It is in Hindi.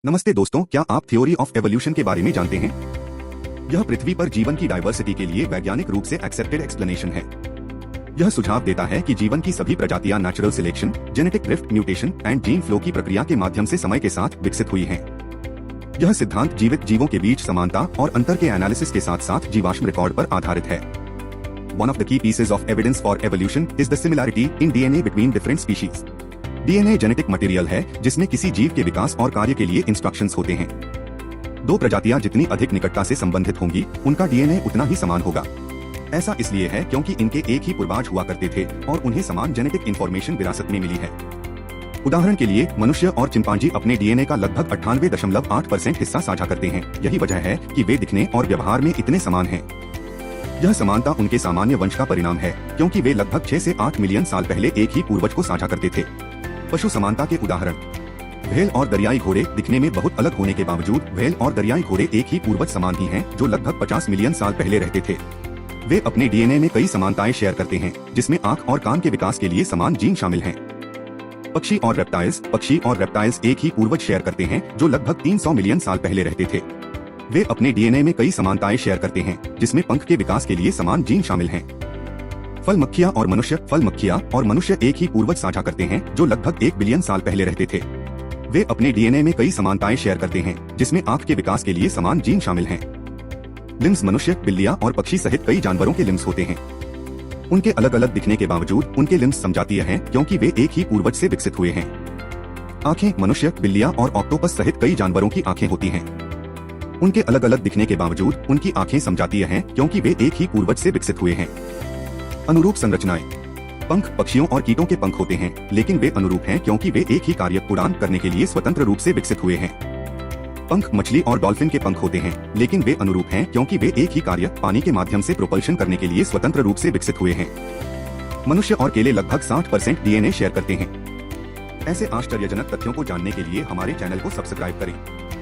नमस्ते दोस्तों, क्या आप थ्योरी ऑफ एवोल्यूशन के बारे में जानते हैं? यह पृथ्वी पर जीवन की डाइवर्सिटी के लिए वैज्ञानिक रूप से एक्सेप्टेड एक्सप्लेनेशन है। यह सुझाव देता है कि जीवन की सभी प्रजातियां natural selection, genetic drift, mutation and gene flow की प्रक्रिया के माध्यम से समय के साथ विकसित हुई हैं। यह सिद्धांत जीवित जीवों के बीच समानता और अंतर के एनालिसिस के साथ साथ जीवाश्म रिकॉर्ड पर आधारित है। One of the key pieces of evidence for evolution is the similarity in DNA between different species. DNA genetic material है जिसमें किसी जीव के विकास और कार्य के लिए इंस्ट्रक्शंस होते हैं। दो प्रजातियां जितनी अधिक निकटता से संबंधित होंगी, उनका DNA उतना ही समान होगा। ऐसा इसलिए है क्योंकि इनके एक ही पूर्वज हुआ करते थे और उन्हें समान जेनेटिक इंफॉर्मेशन विरासत में मिली है। उदाहरण के लिए मनुष्य और चिंपांजी अपने DNA का लगभग 98.8% हिस्सा साझा करते हैं। यही वजह है कि वे दिखने और व्यवहार में इतने समान हैं। यह समानता उनके सामान्य वंश का परिणाम है, क्योंकि वे लगभग 6 से 8 मिलियन साल पहले एक ही पूर्वज को साझा करते थे। पशु समानता के उदाहरण: व्हेल और दरियाई घोड़े दिखने में बहुत अलग होने के बावजूद व्हेल और दरियाई घोड़े एक ही पूर्वज समान ही हैं, जो लगभग 50 मिलियन साल पहले रहते थे। वे अपने DNA में कई समानताएं शेयर करते हैं, जिसमें आंख और कान के विकास के लिए समान जीन शामिल हैं। पक्षी और रेप्टाइल्स एक ही पूर्वज शेयर करते हैं, जो लगभग 300 मिलियन साल पहले रहते थे। वे अपने DNA में कई समानताएं शेयर करते हैं, जिसमें पंख के विकास के लिए समान जीन शामिल हैं। फल मक्खियां और मनुष्य एक ही पूर्वज साझा करते हैं, जो लगभग 1 बिलियन साल पहले रहते थे। वे अपने DNA में कई समानताएं शेयर करते हैं, जिसमें आंख के विकास के लिए समान जीन शामिल हैं। लिम्स मनुष्य, बिल्लियां और पक्षी सहित कई जानवरों के लिम्स होते हैं। उनके अलग अलग दिखने के बावजूद उनके लिम्स समजातीय हैं, क्योंकि वे एक ही पूर्वज से विकसित हुए हैं। आंखें मनुष्य, बिल्लियां और ऑक्टोपस सहित कई जानवरों की आंखें होती हैं। उनके अलग अलग दिखने के बावजूद उनकी आंखें समजातीय हैं, क्योंकि वे एक ही पूर्वज से विकसित हुए हैं। अनुरूप संरचनाएं: पंख पक्षियों और कीटों के पंख होते हैं, लेकिन वे अनुरूप हैं क्योंकि वे एक ही कार्य उड़ान करने के लिए स्वतंत्र रूप से विकसित हुए हैं। पंख मछली और डॉल्फिन के पंख होते हैं, लेकिन वे अनुरूप हैं क्योंकि वे एक ही कार्य पानी के माध्यम से प्रोपल्शन करने के लिए स्वतंत्र रूप से विकसित हुए हैं। मनुष्य और केले लगभग 60% DNA शेयर करते हैं। ऐसे आश्चर्यजनक तथ्यों को जानने के लिए हमारे चैनल को सब्सक्राइब करें।